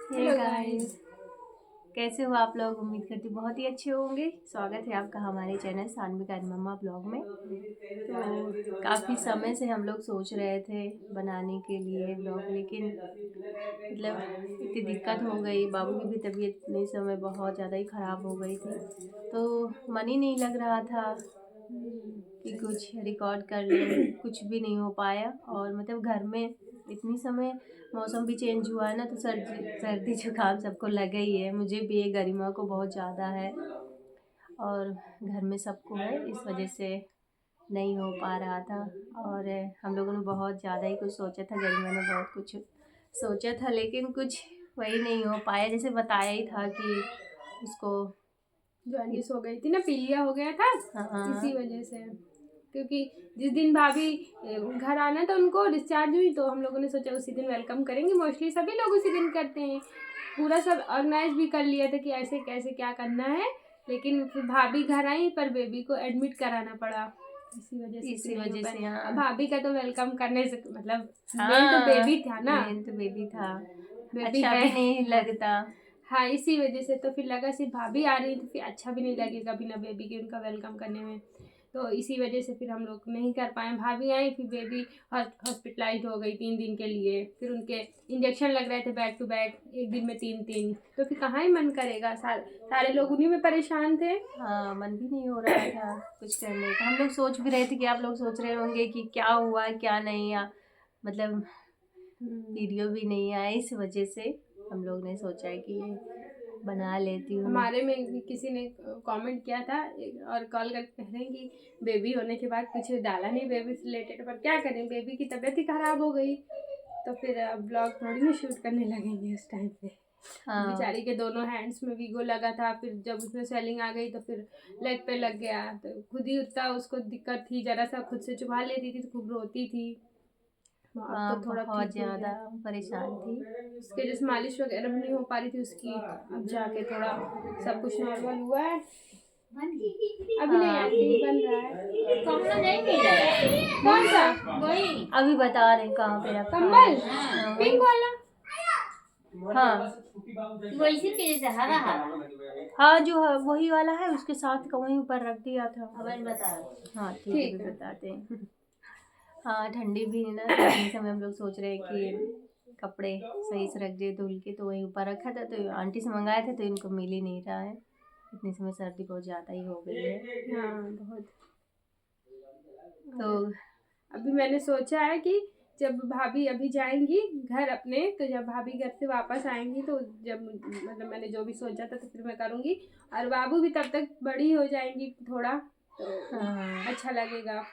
Hey guys, कैसे हो आप लोग। उम्मीद करती बहुत ही अच्छे होंगे। स्वागत है आपका हमारे चैनल सानवी का मम्मा ब्लॉग में। तो काफ़ी समय से हम लोग सोच रहे थे बनाने के लिए ब्लॉग, लेकिन मतलब इतनी दिक्कत हो गई। बाबू की भी तबीयत इतने समय बहुत ज़्यादा ही ख़राब हो गई थी, तो मन ही नहीं लग रहा था कि कुछ रिकॉर्ड कर लें। कुछ भी नहीं हो पाया। और मतलब घर में इतनी समय मौसम भी चेंज हुआ है ना, तो सर्दी जुकाम सबको लगा ही है। मुझे भी है, गरिमा को बहुत ज़्यादा है और घर में सबको है। इस वजह से नहीं हो पा रहा था। और हम लोगों ने बहुत ज़्यादा ही कुछ सोचा था, गरिमा ने बहुत कुछ सोचा था, लेकिन कुछ वही नहीं हो पाया। जैसे बताया ही था कि उसको जॉन्डिस हो गई थी ना, पीलिया हो गया था। इसी वजह से, क्योंकि जिस दिन भाभी घर आना था उनको डिस्चार्ज हुई, तो हम लोगों ने सोचा उसी दिन वेलकम करेंगे। मोस्टली सभी लोग उसी दिन करते हैं। पूरा सब ऑर्गेनाइज भी कर लिया था कि ऐसे कैसे क्या करना है, लेकिन फिर भाभी घर आई पर बेबी को एडमिट कराना पड़ा। इसी वजह से हाँ। भाभी का तो वेलकम करने से मतलब हाँ, मेन तो बेबी था ना। मेन तो बेबी था। बेबी अच्छा है। भी नहीं लगता। हाँ, इसी वजह से तो फिर लगा सिर्फ भाभी आ रही तो फिर अच्छा भी नहीं लगेगा बिना बेबी के उनका वेलकम करने में। तो इसी वजह से फिर हम लोग नहीं कर पाए। भाभी आई, फिर बेबी हॉस्पिटलाइज हो गई 3 दिन के लिए। फिर उनके इंजेक्शन लग रहे थे बैक टू बैक, एक दिन में 3-3। तो फिर कहाँ ही मन करेगा, सारे लोग उन्हीं में परेशान थे। हाँ, मन भी नहीं हो रहा था कुछ करने का। हम लोग सोच भी रहे थे कि आप लोग सोच रहे होंगे कि क्या हुआ क्या नहीं, या मतलब वीडियो भी नहीं आया। इस वजह से हम लोग ने सोचा कि बना लेती हूँ। हमारे में भी किसी ने कमेंट किया था और कॉल करके कह रहे हैं कि बेबी होने के बाद कुछ डाला नहीं बेबी से रिलेटेड, पर क्या करें, बेबी की तबीयत ही खराब हो गई। तो फिर अब ब्लॉग थोड़ी ना शूट करने लगेंगे उस टाइम पे। हाँ। बेचारी के दोनों हैंड्स में वीगो लगा था, फिर जब उसमें स्वेलिंग आ गई तो फिर लेग पे लग गया। तो खुद ही उतना उसको दिक्कत थी, जरा सा खुद से चुभा लेती थी तो खूब रोती थी। अब तो थोड़ा बहुत ठीक हुई ज़्यादा है। परेशान थी। उसके जैसे मालिश वगैरह भी नहीं हो पा रही थी उसकी। अब जाके थोड़ा सब कुछ नॉर्मल हुआ है। अभी नहीं आंटी, बन रहा है। कौन सा? वही अभी बता रहे हैं कहाँ पे रखा है। कंबल हाँ, पिंक वाला। हाँ वैसे के जैसे हरा हरा हाँ, जो है वही वाला है, उसके साथ का वहीं ऊपर रख दिया था। अब बता। हाँ ठीक है, ठीक फिर है। बताते हैं। हाँ, ठंडी भी है ना, तो इतने समय हम लोग सोच रहे हैं कि कपड़े सही से रख दिए धुल के, तो वहीं ऊपर रखा था। तो आंटी से मंगाए थे तो इनको मिल ही नहीं रहा है। इतने समय सर्दी बहुत ज़्यादा ही हो गई है। हाँ बहुत। तो अभी मैंने सोचा है कि जब भाभी अभी जाएंगी घर अपने, तो जब भाभी घर से वापस आएंगी तो जब मतलब मैंने जो भी सोचा था तो फिर मैं करूँगी। और बाबू भी तब तक बड़ी हो जाएंगी थोड़ा, तो हाँ, अच्छा लगेगा,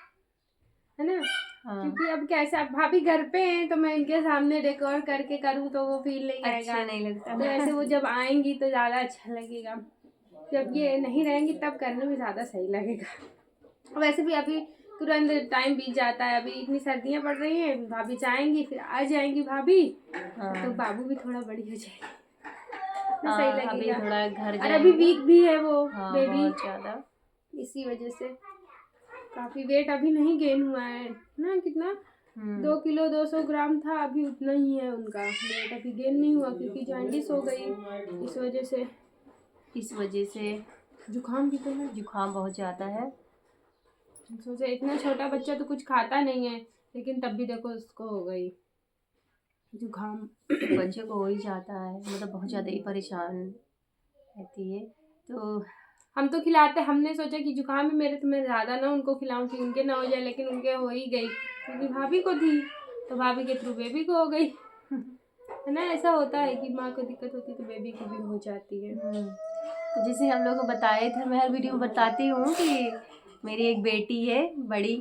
है ना। हाँ, क्योंकि अब कैसे, अब भाभी घर पे हैं तो मैं इनके सामने डेकोर करके करूँ तो वो फील नहीं आएगा। अच्छा नहीं लगता तो ऐसे वो जब आएंगी तो ज़्यादा अच्छा लगेगा। जब ये नहीं रहेंगी तब करने में ज़्यादा सही लगेगा। वैसे भी अभी तुरंत टाइम बीत जाता है। अभी इतनी सर्दियाँ पड़ रही हैं, भाभी जाएंगी फिर आ जाएंगी भाभी। हाँ। तो बाबू भी थोड़ा बड़ी हो जाएगी तो हाँ, सही अभी लगेगा। थोड़ा घर और अभी जाएंगे। वीक भी है वो हाँ, बेबी, बहुत ज़्यादा। इसी वजह से काफ़ी वेट अभी नहीं गेन हुआ है ना। कितना 2 किलो 200 ग्राम था, अभी उतना ही है उनका वेट। अभी गेन नहीं हुआ क्योंकि जॉन्डिस हो गई। इस वजह से जुकाम भी तो है। जुकाम बहुत ज़्यादा है। सोचा इतना छोटा बच्चा तो कुछ खाता नहीं है, लेकिन तब भी देखो उसको हो गई जुकाम। बच्चे को हो ही जाता है, मतलब बहुत ज़्यादा ही परेशान रहती है। तो हम तो खिलाते, हमने सोचा कि जुकाम है मेरे तो मैं ज़्यादा ना उनको खिलाऊं कि उनके ना हो जाए, लेकिन उनके हो ही गई क्योंकि भाभी को थी तो भाभी के थ्रू बेबी को हो गई। है ना, ऐसा होता है कि माँ को दिक्कत होती है तो बेबी को भी हो जाती है। तो जैसे हम लोग को बताए थे, मैं हर वीडियो में बताती हूँ कि मेरी एक बेटी है बड़ी,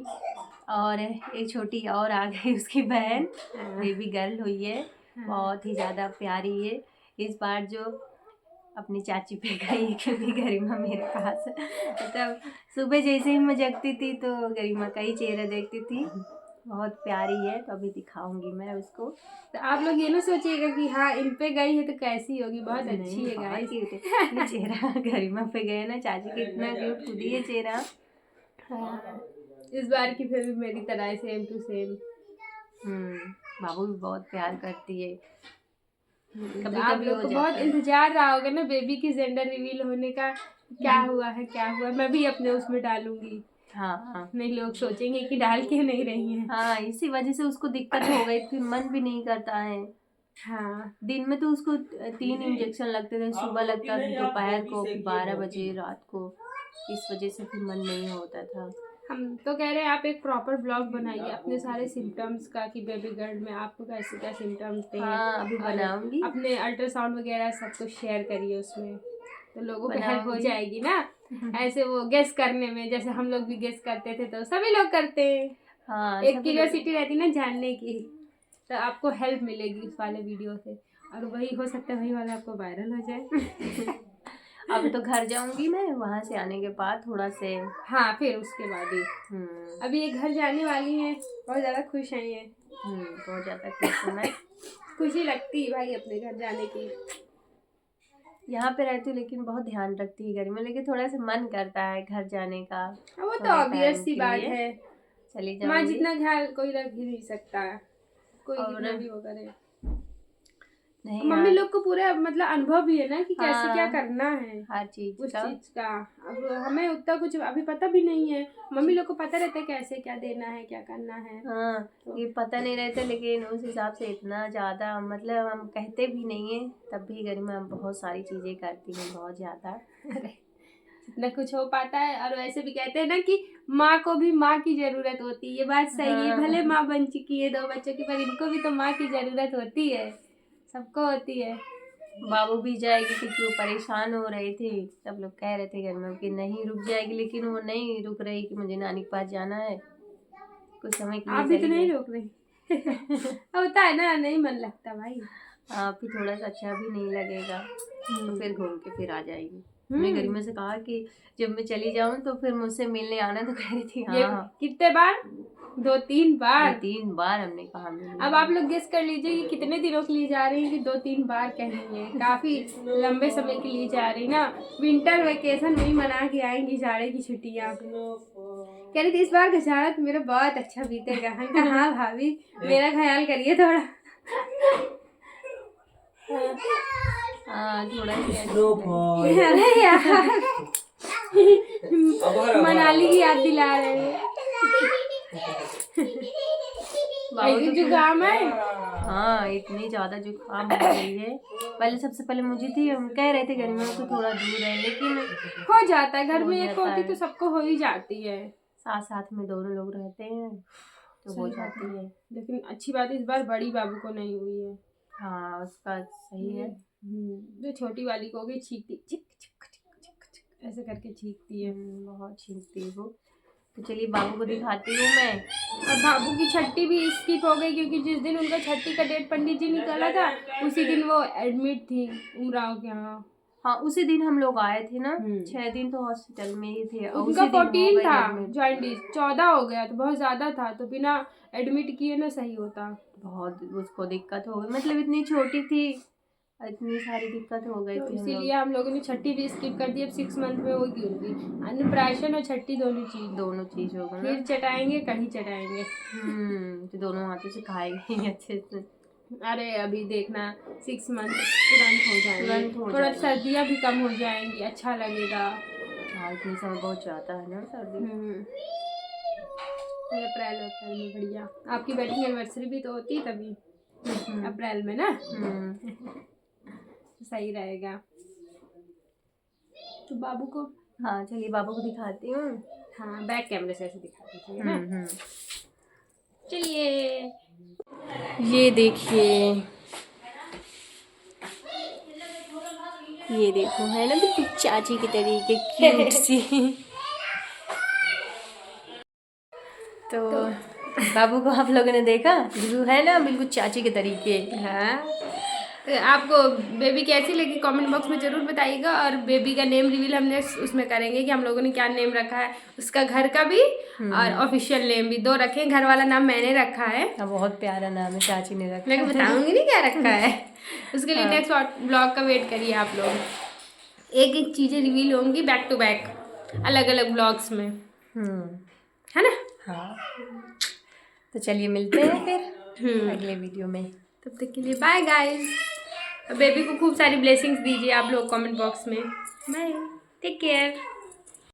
और एक छोटी और आ गई उसकी बहन, बेबी गर्ल हुई है। बहुत ही ज़्यादा प्यारी है। इस बार जो अपनी चाची पे गई, क्योंकि गरिमा मेरे पास मतलब सुबह जैसे ही मैं जगती थी तो गरिमा का ही चेहरा देखती थी। बहुत प्यारी है, तो अभी दिखाऊंगी मैं उसको। तो आप लोग ये ना सोचिएगा कि हाँ इन पे गई है तो कैसी होगी, बहुत अच्छी है बहुत गाइस। क्यूट है ये चेहरा। गरिमा पे गए ना, चाची का इतना क्यूट खुद ही है चेहरा। हाँ, इस बार की फिर भी मेरी तरह है, सेम टू सेम। बाबू भी बहुत प्यार करती है। कभी आप कभी लोग हो को जाता बहुत है। इंतजार रहा होगा ना बेबी की जेंडर रिवील होने का, क्या हुआ है क्या हुआ है। मैं भी अपने उसमें डालूंगी, हाँ नहीं लोग सोचेंगे कि डाल के नहीं रही हैं। हाँ, इसी वजह से उसको दिक्कत हो गई, फिर मन भी नहीं करता है। हाँ दिन में तो उसको 3 इंजेक्शन लगते थे, सुबह लगता था, दोपहर को, फिर 12 बजे रात को। इस वजह से फिर मन नहीं होता था। हम तो कह रहे हैं आप एक प्रॉपर ब्लॉग बनाइए अपने सारे सिम्टम्स का, कि बेबी गर्ल में आपको कैसे क्या सिम्टम्स थे। हाँ, अभी और बनाऊंगी। अपने अल्ट्रासाउंड वगैरह सब कुछ शेयर करिए उसमें, तो लोगों को हेल्प हो बनाऊंगी। जाएगी ना ऐसे वो गेस करने में, जैसे हम लोग भी गेस करते थे तो सभी लोग करते हैं। हाँ, एक सभी लोग। क्यूरियोसिटी रहती ना जानने की, तो आपको हेल्प मिलेगी उस वाले वीडियो से, और वही हो सकता है वही वाला आपको वायरल हो जाए। अभी तो घर जाऊंगी मैं, वहां से आने के बाद थोड़ा से। हाँ फिर उसके बाद ही हम्म अभी ये घर जाने वाली हैं, बहुत ज़्यादा खुश हैं ये। बहुत ज्यादा खुश हूँ मैं। खुशी लगती है भाई अपने घर जाने की। यहाँ पे रहती हूँ लेकिन बहुत ध्यान रखती है घर में, लेकिन थोड़ा सा मन करता है घर जाने का। वो तो थोड़े ऑब्वियस टाइम सी के बात लिए है, चली माँ जाऊंगी। जितना ख्याल कोई रख ही नहीं सकता, कोई और कितना भी वो करे। नहीं मम्मी यार, लोग को पूरा मतलब अनुभव भी है ना कि कैसे क्या हाँ, करना है हर चीज उस का। चीज का। अब हमें उतना कुछ अभी पता भी नहीं है, मम्मी लोग को पता रहता है कैसे क्या देना है क्या करना है। हाँ, तो ये पता नहीं रहता, लेकिन उस हिसाब से इतना ज्यादा मतलब हम कहते भी नहीं है, तब भी घर में हम बहुत सारी चीजें करती हैं, बहुत ज्यादा। जितना कुछ हो पाता है। और वैसे भी कहते हैं ना कि माँ को भी माँ की जरूरत होती है, ये बात सही है। भले हाँ, माँ बन चुकी है 2 बच्चों की, पर इनको भी तो माँ की जरूरत होती है, सबको होती है। बाबू भी जाएगी क्योंकि वो परेशान हो रहे थे, सब लोग कह रहे थे घर में कि नहीं रुक जाएगी, लेकिन वो नहीं रुक रही कि मुझे नानी के पास जाना है। कुछ समय के लिए आप भी तो चली नहीं गई। रोक रही। होता है ना, नहीं मन लगता भाई। हाँ, फिर थोड़ा सा अच्छा भी नहीं लगेगा, तो फिर घूम के फिर आ जाएगी। मैं गरिमा से कहा कि जब मैं चली जाऊं तो फिर मुझसे मिलने आना, तो कह रही थी ये हाँ। कितने बार? 2-3 बार। 2-3 बार हमने कहा मिलने अब आप लोग गेस कर लीजिए कि कितने दिनों के लिए जा रही हैं, कि 2-3 बार कहीं है, काफी लंबे समय के लिए जा रही ना। विंटर वेकेशन में ही मना के आएंगी, जाड़े की छुट्टियाँ। कह रही थी इस बार का जाड़ा तो मेरा बहुत अच्छा बीतेगा। हम कहा हाँ भाभी मेरा ख्याल करिए थोड़ा। हाँ, थोड़ा सा अरे यार मनाली की याद दिला रहे हैं। बाबू तो जुकाम है। हाँ, इतनी ज्यादा जुकाम हो गई है। पहले सबसे पहले मुझे थी, हम कह रहे थे घर में तो थोड़ा दूर है, लेकिन हो जाता है, घर हो में एक जाता होती है। तो सबको हो ही जाती है। साथ साथ में दोनों लोग रहते हैं तो हो सही बात जाती है। लेकिन अच्छी बात है इस बार बड़ी बाबू को नहीं हुई है। हाँ, उसका सही है। जो छोटी वाली को हो गई, छींकती छिक छिक छिक छिक छिक ऐसे करके छींकती है। बहुत छींकती है वो। तो चलिए बाबू को दिखाती हूँ मैं। और बाबू की छठी भी स्किप हो गई, क्योंकि जिस दिन उनका छठी का डेट पंडित जी निकाला था उसी दिन वो एडमिट थी उमराव के यहाँ। हाँ, उसी दिन हम लोग आए थे ना, 6 दिन तो हॉस्पिटल में ही थे। और उनका उसी दिन हो 14 गई था admit। जॉइंडिस, 14 हो गया तो बहुत ज्यादा था, तो बिना एडमिट किए ना सही होता। बहुत उसको दिक्कत हो गई, मतलब इतनी छोटी थी, इतनी सारी दिक्कत हो गई तो थी। इसीलिए हम लोगों ने छठी भी स्किप कर दी। अब 6 मंथ में होगी उनकी अन्नप्राशन और छठी दोनों चीज होगा ना। खीर चटाएंगे, कढ़ी चटाएंगे। तो दोनों हाथों से खाएगी अच्छे से। अरे अभी देखना 6 मंथ तुरंत हो जाएंगे, थोड़ा सर्दियाँ भी कम हो जाएंगी, अच्छा लगेगा। हाँ, इतनी समय बहुत जाता है ना सर्दी। अप्रैल में बढ़िया। आपकी वेडिंग एनिवर्सरी भी तो होती है तभी अप्रैल में ना। सही रहेगा। तो बाबू को, हाँ चलिए बाबू को दिखाती हूँ। हाँ बैक कैमरे से ऐसे दिखा दीजिए ना। चलिए ये देखिए, ये देखो है ना बिल्कुल चाची की तरीके क्यूट सी। तो बाबू को आप लोगों ने देखा, बिल्कुल है ना बिल्कुल चाची के तरीके। हाँ, तो आपको बेबी कैसी लगी कमेंट बॉक्स में ज़रूर बताइएगा। और बेबी का नेम रिवील हमने उसमें करेंगे कि हम लोगों ने क्या नेम रखा है, उसका घर का भी और ऑफिशियल नेम भी 2 रखे हैं। घर वाला नाम मैंने रखा है, बहुत प्यारा नाम है, चाची ने रखा। मैं बताऊंगी नहीं क्या रखा है। उसके लिए नेक्स्ट ब्लॉग का वेट करिए आप लोग। एक एक चीज़ें रिवील होंगी बैक टू बैक अलग अलग ब्लॉग्स में, है ना। हाँ, तो चलिए मिलते हैं फिर अगले वीडियो में। तब तक के लिए बाय गाइस। बेबी को खूब सारी ब्लेसिंग्स दीजिए आप लोग कमेंट बॉक्स में। Bye, take care.